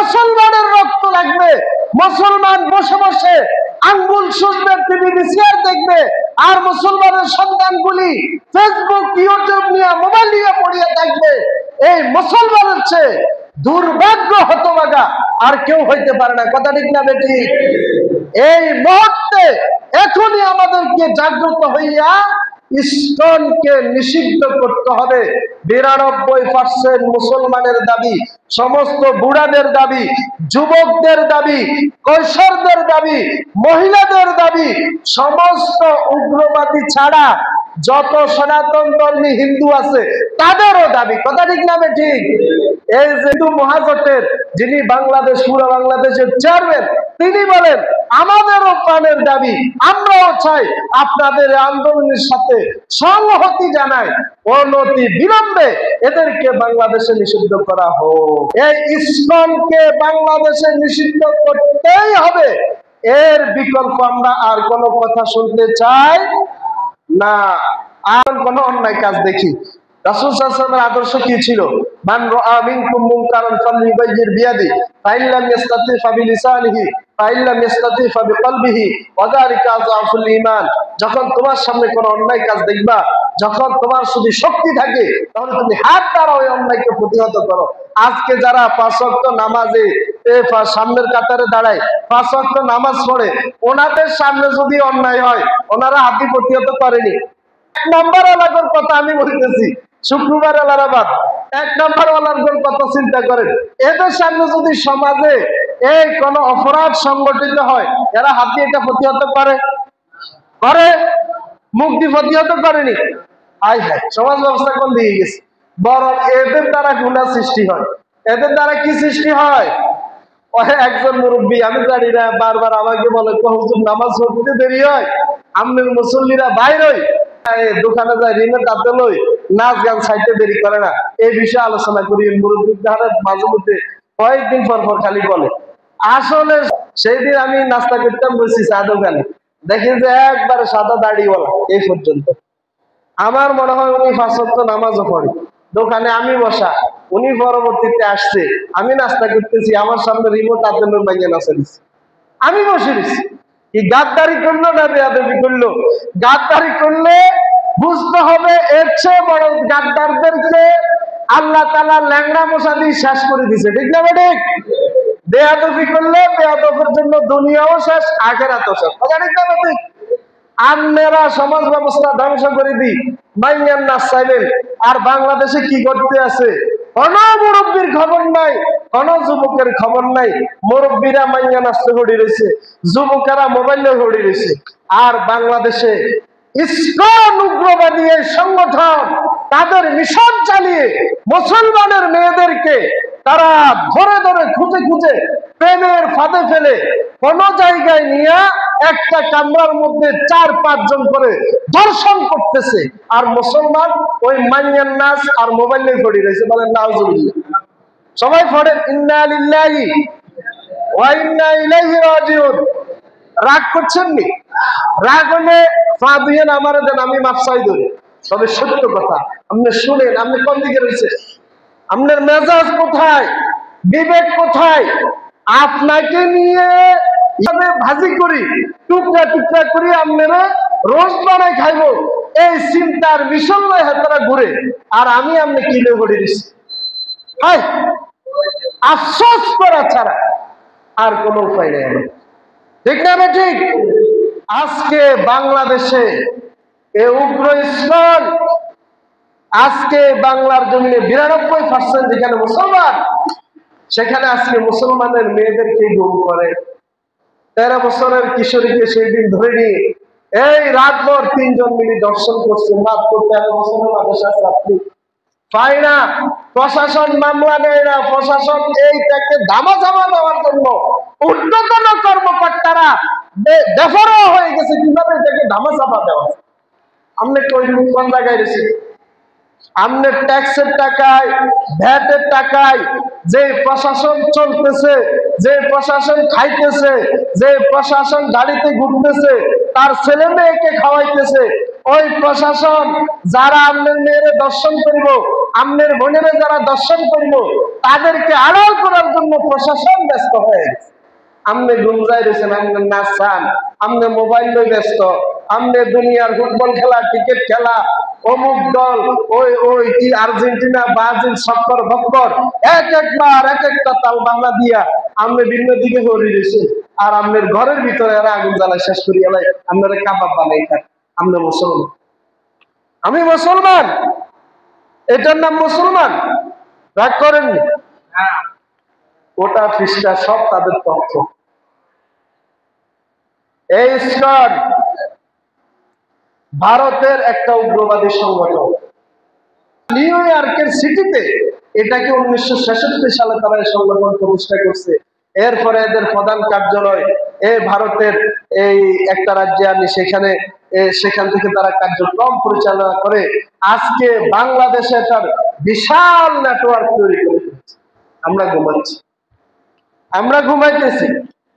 মুসলমানের রক্ত লাগবে, মুসলমান বসে বসে আঙ্গুল সুজবে, টিভি ভিসিআর দেখবে, আর মুসলমানের সন্তানগুলি ফেসবুক ইউটিউব নিয়ে মোবাইল নিয়ে পড়িয়ে থাকবে। এই মুসলমানের চেয়ে দুর্ভাগ্য হতভাগা আর কেউ হইতে পারে না। কথা ঠিক না বেটি? এই মুহূর্তে এখনই আমাদেরকে জাগ্রত হইয়া ইসকনকে নিষিদ্ধ করতে হবে। 92% মুসলমানের দাবি, সমস্ত বুড়াদের দাবি, যুবকদের দাবি, কৈশোরদের দাবি, মহিলাদের দাবি, সমস্ত উগ্রবাদী ছাড়া যত সনাতন ধর্মী হিন্দু আছে তাদেরও দাবি। কথা ঠিক না ঠিক? এই যেহেতু মহাজোটের যিনি বাংলাদেশ, পুরো বাংলাদেশের চেয়ারম্যান, তিনি বলেন আমাদেরও প্রাণের দাবি, আমরাও চাই আপনাদের আন্দোলনের সাথে সংহতি জানাই, অনতি বিলম্বে এদেরকে বাংলাদেশে নিষিদ্ধ করা হোক। এই ইসকনকে বাংলাদেশে নিষিদ্ধ করতেই হবে, এর বিকল্প আমরা আর কোনো কথা শুনতে চাই না। আর কোন অন্যায় কাজ দেখি, রাসূল সাল্লাল্লাহু আলাইহি ওয়াসাল্লামের আদর্শ কি ছিল? মান রাআ মিনকুম মুনকারান ফালইউগাইয়ির বিয়াদি ফাইন লাম ইস্তাতি ফাবিলিসানিহি ফাইন লাম ইস্তাতি ফাবিকলবিহি ওয়া যালিকা আযআফুল ঈমান। যখন তোমার সামনে কোনো অন্যায় কাজ দেখবা, যখন তোমার শুধু শক্তি থাকে, তাহলে তুমি হাত দ্বারা ওই অন্যায়কে প্রতিহত করো। আজকে যারা 5 ওয়াক্ত নামাজে সামনের কাতারে দাঁড়ায়, 5 ওয়াক্ত নামাজ পড়ে, ওনাদের সামনে যদি অন্যায় হয়, ওনারা হাতি প্রতিহত করেনি। 1 নাম্বার ওয়ালার কথা আমি বলতেছি, শুক্রবার আলারাবাদ 1 নাম্বার ওয়ালার কথা চিন্তা করেন। এদের সামনে যদি সমাজে এই কোন অপরাধ সংগঠিত হয়, এরা হাতি এটা প্রতিহত করে? মুক্তি প্রতিহত করেনি। আয় হায়, সমাজ ব্যবস্থা কোন দিকে গেছে? বরং এদের দ্বারা গুনাহ সৃষ্টি হয়। এদের দ্বারা কি সৃষ্টি হয়? একজন মুরব্বী, আমি জানি না, বারবার আমাকে বলে হুজুর নামাজ পড়তে দেরি হয়, আমনের মুসল্লিরা বাইরে দোকানে যায় ঋণের কাছে লই, নাচ গান ছাইতে দেরি করে না। এই বিষয়ে আলোচনা করি। মুরব্বী মাঝে মধ্যে কয়েকদিন পর পর খালি বলে। আসলে সেই দিন আমি নাস্তা করতাম, বলছি চা দোকানে, দেখি যে একবারে সাদা দাড়িওয়ালা এই পর্যন্ত। আমার মনে হয় উনি 5 ওয়াক্ত নামাজও পড়ে। দোকানে আমি বসা, উনি পরবর্তীতে আসছে, আমি নাস্তা করতেছি, আমার সামনে রিমোট হাতে মাইয়া নাচা দিচ্ছে, আমি বসে দিচ্ছি। কি গাদ্দারি করলো না বেয়াদবি করলো? গাদ্দারি করলে বুঝতে হবে এর চেয়ে বড় গাদ্দারদেরকে আল্লাহ তাআলা ল্যাংড়া মশা দিয়ে শেষ করে দিছে। ঠিক না ঠিক? বেয়াদবি করলে বেয়াদবের জন্য দুনিয়াও শেষ, আখিরাতও শেষ। কথা ঠিক না ঠিক? আপনারা সমাজ ব্যবস্থা ধ্বংস করে দিই, মাইয়ার নাচ চাইলেন। আর বাংলাদেশে কি করতে আছে? কোন মুরব্বীর খবর নাই, কোন যুবকের খবর নাই। মুরব্বীরা মাইয়া নাচতে হড়ি রয়েছে, যুবকেরা মোবাইলে হড়ি রয়েছে। আর বাংলাদেশে ইসকন উগ্রবাদী এই সংগঠন তাদের মিশন চালিয়ে মুসলমানের মেয়েদেরকে তারা ধরে ধরে খুঁজে খুঁজে প্রেমের ফাঁদে ফেলে কোন জায়গায় নিয়ে একটা কামরার মধ্যে 4-5 জন করে দর্শন করতেছে। আর মুসলমান ওই মাইয়ার নাচ আর মোবাইলে পড়ে রয়েছে। বলেন নাউজুবিল্লাহ। সবাই পড়েন ইন্না লিল্লাহি ওয়া ইন্না ইলাইহি রাজিউন। রাগ করছেন নি? রাগ হলে পা দিয়ে আমার দেন, আমি মাফ চাই ধরি। তবে সত্য কথা আপনি শুনেন, আপনি কোন দিকে রয়েছে? আপনার মেজাজ কোথায়? বিবেক কোথায়? আপনাকে নিয়ে ভাজি করি, টুকরা টুকরা করি, আপনারা রোজ বানাই খাইবো, এই চিন্তার মিশন নয় হাতারা ঘুরে, আর আমি আপনি কিনে করে দিচ্ছি। আফসোস করা ছাড়া আর কোন উপায় নেই। ঠিক না ঠিক? আজকে বাংলাদেশে এ উগ্র ইসলাম, আজকে বাংলার জমিনে 92% যেখানে মুসলমান, সেখানে আজকে মুসলমানের মেয়েদেরকে গুম করে। 13 বছরের কিশোরীকে সেই দিন ধরে নিয়ে এই রাতভর 3 জন মিলে দর্শন করছে। মাত্র 13 বছরের মাদ্রাসা ছাত্রী পায় না, প্রশাসন মামলা নেয় না। প্রশাসন এই তাকে ধামাচাপা দেওয়ার জন্য ঊর্ধ্বতন কর্মকর্তারা বেফরোয়া হয়ে গেছে কিভাবে এটাকে ধামাচাপা দেওয়া। আপনি কোন জায়গায় রয়েছে? আপনি ট্যাক্সের টাকায়, ভ্যাটের টাকায় যে প্রশাসন চলতেছে, যে প্রশাসন খাইতেছে, যে প্রশাসন গাড়িতে ঘুরতেছে, তার ছেলে মেয়েকে খাওয়াইতেছে, ওই প্রশাসন যারা আপনার মেয়েরে দর্শন করিব, আপনার বোনেরে যারা দর্শন করিব, তাদেরকে আড়াল করার জন্য জন্য প্রশাসন ব্যস্ত হয়ে গেছে। আমনে গুমজাই রয়েছেন, আমনে নাচান, আমনে মোবাইল লই ব্যস্ত, আমনে দুনিয়ার ফুটবল খেলা, ক্রিকেট খেলা, অমুক দল, ওই ওই কি আর্জেন্টিনা, ব্রাজিল, সক্কর ভক্কর, এক একবার এক একটা তাল বাংলা দিয়া আমনে ভিন্ন দিকে হরি রয়েছে। আর আমনের ঘরের ভিতরে এরা আগুন জ্বালায় শেষ করি এলাই আপনারা কাবাব বানাই খান। আমনে মুসলমান, আমি মুসলমান, এটার নাম মুসলমান। রাগ করেননি? ওটা খ্রিস্টা সব তাদের তথ্য। এই ইসকন ভারতের একটা উগ্রবাদী সংগঠন। নিউ ইয়র্কের সিটিতে এটাকে 1966 সালে তারা এই সংগঠন প্রতিষ্ঠা করছে। এরপরে এদের প্রধান কার্যালয় ভারতের এই একটা রাজ্যে আনি, সেখান থেকে তারা কার্যক্রম পরিচালনা করে আজকে বাংলাদেশে তার বিশাল নেটওয়ার্ক তৈরি করে ফেলেছে। আমরা ঘুমাচ্ছি, আমরা ঘুমাইতেছি,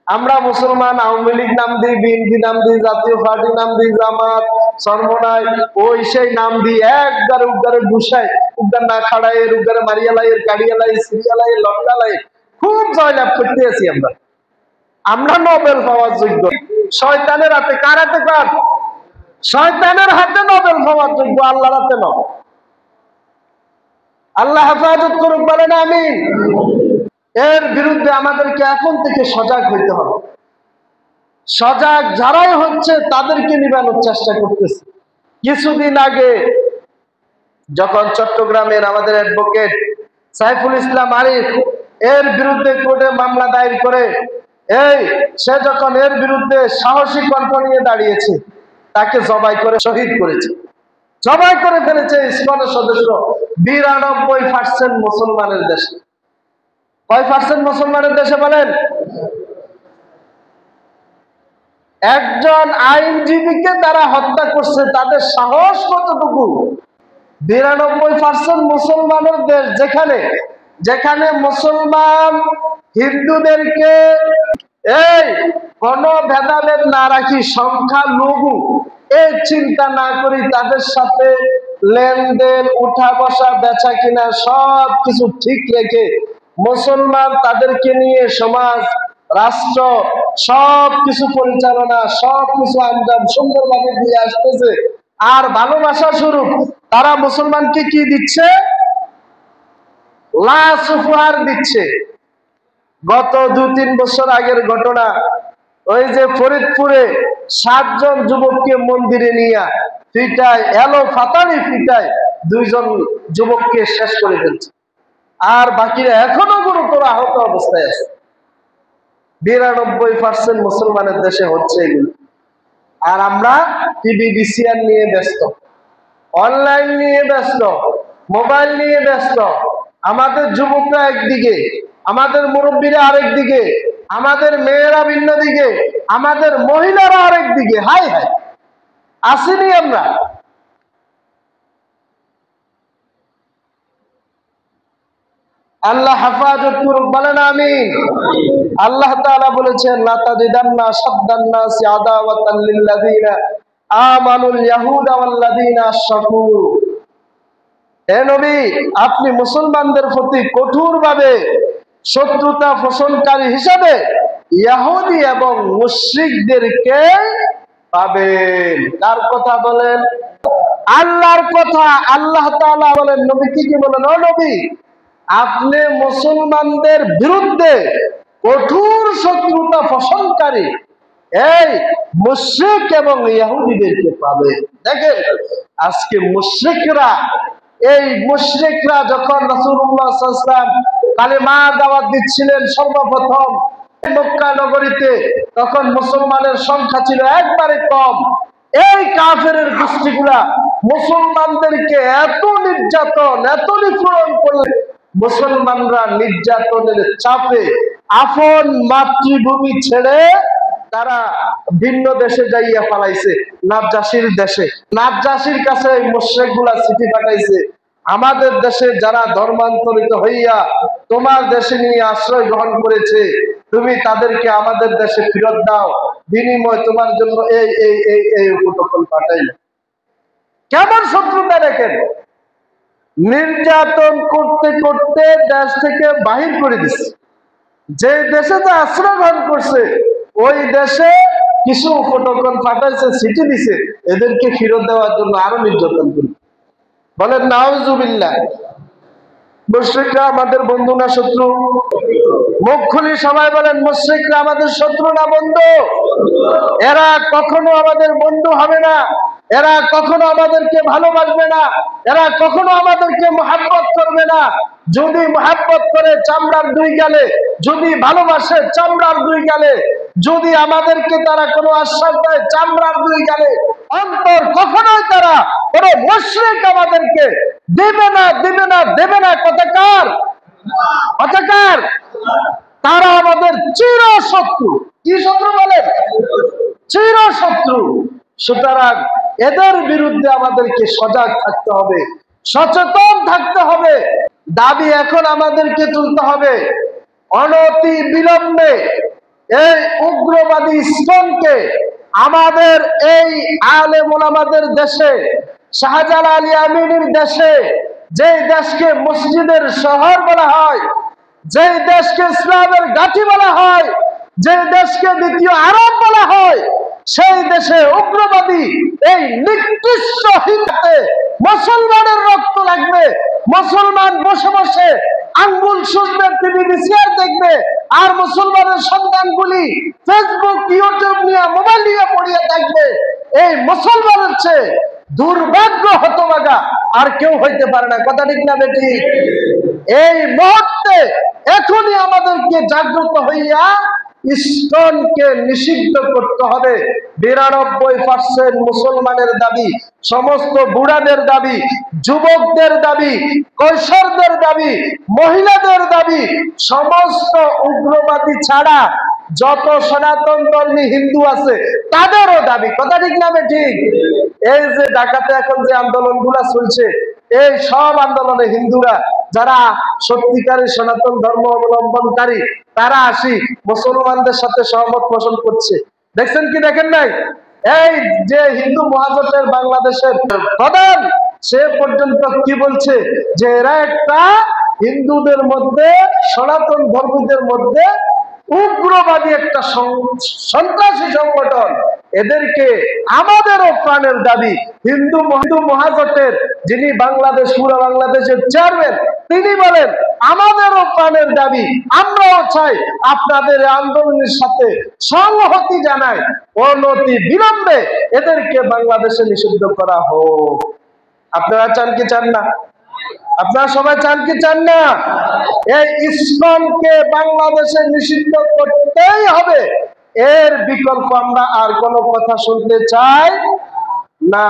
আমরা মুসলমান, আওয়ামী লীগ নাম দিই, বিএনপি নাম দিই, জাতীয় পার্টি নাম দিই, জামাত, সর্বনায়, ওই সেই নাম দিই, একবারে উদ্গারে ঘুষায়, উদ্গার না খাড়ায়, উদ্গারে মারিয়ালাই, কাড়িয়ালাই, সিরিয়ালাই, লটকালাই, খুব জয়লাভ করতে আছি আমরা। আমরা নোবেল পাওয়ার যোগ্য। শয়তানের হাতে, কার হাতে? কার? শয়তানের হাতে নোবেল পাওয়ার যোগ্য, আল্লাহর হাতে নয়। আল্লাহ হেফাজত করুক, বলেন আমিন। এর বিরুদ্ধে আমাদেরকে এখন থেকে সজাগ হইতে হবে। সজাগ যারাই হচ্ছে তাদেরকে নিবানোর চেষ্টা করতেছে। কিছুদিন আগে যখন চট্টগ্রামের আমাদের অ্যাডভোকেট সাইফুল ইসলাম আরিফ এর বিরুদ্ধে কোর্টে মামলা দায়ের করে, সে যখন এর বিরুদ্ধে সাহসী কণ্ঠ নিয়ে দাঁড়িয়েছে, তাকে জবাই করে শহীদ করেছে, জবাই করে ফেলেছে ইসকনের সদস্য। 92% মুসলমানের দেশে। কয় পার্সেন্ট মুসলমানের দেশে বলেন? একজন আইনজীবীকে তারা হত্যা করছে, তাদের সাহস কতটুকু? 92% মুসলমানের দেশ, যেখানে মুসলমান হিন্দুদেরকে কোন ভেদাভেদ না রাখি, সংখ্যা লঘু এই চিন্তা না করি, তাদের সাথে লেনদেন, উঠা বসা, বেচা কিনা সব কিছু ঠিক রেখে মুসলমান তাদেরকে নিয়ে সমাজ, রাষ্ট্র সবকিছু পরিচালনা, সবকিছু আঞ্জাম সুন্দরভাবে দিয়ে আসতেছে। আর ভালোবাসা স্বরূপ তারা মুসলমানকে কি দিচ্ছে? লাশ উপহার দিচ্ছে। গত 2-3 বছর আগের ঘটনা, ওই যে ফরিদপুরে 7 জন যুবককে মন্দিরে নিয়ে পিটায়, এলো ফাতানি পিটায় 2 জন যুবককে শেষ করে ফেলছে। আর বাকিরা এখনো গুরুতর আহত অবস্থায় আছে। 92% মুসলমানের দেশে হচ্ছে এগুলো। আর আমরা টিভি ভিসিআর নিয়ে ব্যস্ত, অনলাইন নিয়ে ব্যস্ত, মোবাইল নিয়ে ব্যস্ত। আমাদের যুবকরা একদিকে, আমাদের মুরব্বীরা আরেক দিকে, আমাদের মেয়েরা ভিন্ন দিকে, আমাদের মহিলারা আরেক দিকে। হাই হাই, আসিনি আমরা? আল্লাহ হেফাজত করুক, বলেন আমিন। আল্লাহ তাআলা বলেছেন, লা তাজিদান্না শাদ্দান নাসি আদাওয়াতাল লিল্লাযিনা আমানুল ইয়াহুদা ওয়াল্লাযিনা আশরাকু। হে নবী, আপনি মুসলমানদের প্রতি কঠোরভাবে শত্রুতা পোষণকারী হিসাবে ইহুদি এবং মুশরিকদেরকে পাবেন। কার কথা বলেন? আল্লাহর কথা। আল্লাহ তাআলা বলেন, নবী কি বলেন? ও নবী, আপনি মুসলমানদের বিরুদ্ধে কঠোর শত্রুতা পোষণকারী এই মুশরিক এবং ইহুদিদেরকে পাবে। দেখেন, আজকে মুশরিকরা যখন রাসূলুল্লাহ সাল্লাল্লাহু আলাইহি ওয়াসাল্লাম কালেমা দাওয়াত দিচ্ছিলেন সর্বপ্রথম মক্কা নগরীতে, তখন মুসলমানের সংখ্যা ছিল একবারে কম। এই কাফেরের গোষ্ঠীগুলা মুসলমানদেরকে এত নির্যাতন, এত নিপীড়ন করলেন, মুসলমানরা নির্যাতনের চাপে আপন মাতৃভূমি ছেড়ে তারা ভিন্ন দেশে যাইয়া পালাইছে, নাজ্জাশীর দেশে। নাজ্জাশীর কাছে মুশরিকগুলা চিঠি পাঠাইছে, আমাদের দেশে যারা ধর্মান্তরিত হইয়া তোমার দেশে নিয়ে আশ্রয় গ্রহণ করেছে, তুমি তাদেরকে আমাদের দেশে ফেরত দাও, বিনিময় তোমার জন্য এই এই এই এই উপটকল পাঠাইল। কেমন শত্রুতা দেখেন! নির্যাতন করতে করতে দেশ থেকে বাহির করে দিচ্ছে। যে দেশে যে আশ্রয় গ্রহণ করছে ওই দেশে কিছু উপটোকন পাঠাইছে, চিঠি দিছে এদেরকে ফেরত দেওয়ার জন্য আরো নির্যাতন করি। বলেন নাউজুবিল্লাহ। মুশরিকরা আমাদের বন্ধু না শত্রু? মুখ খুলি সবাই বলেন, মুশরিকরা আমাদের শত্রু না বন্ধু? এরা কখনো আমাদের বন্ধু হবে না, এরা কখনো আমাদেরকে ভালোবাসবে না, এরা কখনো আমাদেরকে মুহাব্বত করবে না। যদি মুহাব্বত করে চামড়ার দুই গালে, যদি ভালোবাসে চামড়ার দুই গালে, যদি আমাদেরকে তারা কোনো আশ্বাস দেয় চামড়ার দুই গালে, অন্তর কখনোই তারা কোনো মুশরিক আমাদেরকে দেবে না, দেবে না, দেবে না। কথাকার কথাকার তারা আমাদের চির শত্রু। কি শত্রু বলেন? চির শত্রু। সুতরাং এদের বিরুদ্ধে আমাদেরকে সজাগ থাকতে হবে, সচেতন থাকতে হবে। দাবি এখন আমাদেরকে তুলতে হবে, অনতি বিলম্বে এই উগ্রবাদী ইসলামকে আমাদের এই আলেম ওলামাদের দেশে, শাহজালাল আমিনীর দেশে, যে দেশকে মসজিদের শহর বলা হয়, যে দেশকে ইসলামের গাঁথি বলা হয়, যে দেশকে দ্বিতীয় আরব বলা হয়, সেই দেশে উগ্রবাদী এই নিকৃষ্ট হিন্দুতে মুসলমানের রক্ত লাগবে। মুসলমান বসে বসে আঙ্গুল শুষবে, টিভি ভিসিআর দেখবে, আর মুসলমানের সন্তানগুলি ফেসবুক ইউটিউব নিয়ে মোবাইল নিয়ে পড়িয়ে থাকবে। এই মুসলমানের চেয়ে দুর্ভাগ্য হতভাগা আর কেউ হইতে পারে না। কথা ঠিক না বেটি? এই মুহূর্তে এখনই আমাদেরকে জাগ্রত হইয়া ইসকনকে নিষিদ্ধ করতে হবে। 92% মুসলমানের দাবি, সমস্ত বুড়াদের দাবি, যুবকদের দাবি, কৈশোরদের দাবি, মহিলাদের দাবি, সমস্ত উগ্রবাদী ছাড়া যত সনাতন ধর্মী হিন্দু আছে তাদেরও দাবি। কথা ঠিক না ঠিক? এই যে ঢাকাতে এখন যে আন্দোলনগুলো চলছে, এই সব আন্দোলনে হিন্দুরা যারা সত্যিকারী সনাতন ধর্ম অবলম্বনকারী তারা আসি মুসলমানদের সাথে সহমত পোষণ করছে। দেখছেন কি দেখেন নাই? এই যে হিন্দু মহাজোটের বাংলাদেশের প্রধান, সে পর্যন্ত কি বলছে যে এরা একটা হিন্দুদের মধ্যে, সনাতন ধর্মীদের মধ্যে উগ্রবাদী একটা সন্ত্রাসী সংগঠন, এদেরকে আমাদেরও প্রাণের দাবি। হিন্দু মহাজোটের যিনি বাংলাদেশ, পুরো বাংলাদেশের চেয়ারম্যান, তিনি বলেন আমাদেরও প্রাণের দাবি, আমরাও চাই আপনাদের আন্দোলনের সাথে সংহতি জানাই, অনতি বিলম্বে এদেরকে বাংলাদেশে নিষিদ্ধ করা হোক। আপনারা চান কি চান না? আপনারা সবাই চান কি চান না? এই ইসলামকে বাংলাদেশে নিষিদ্ধ করতেই হবে, এর বিকল্প আমরা আর কোনো কথা শুনতে চাই না।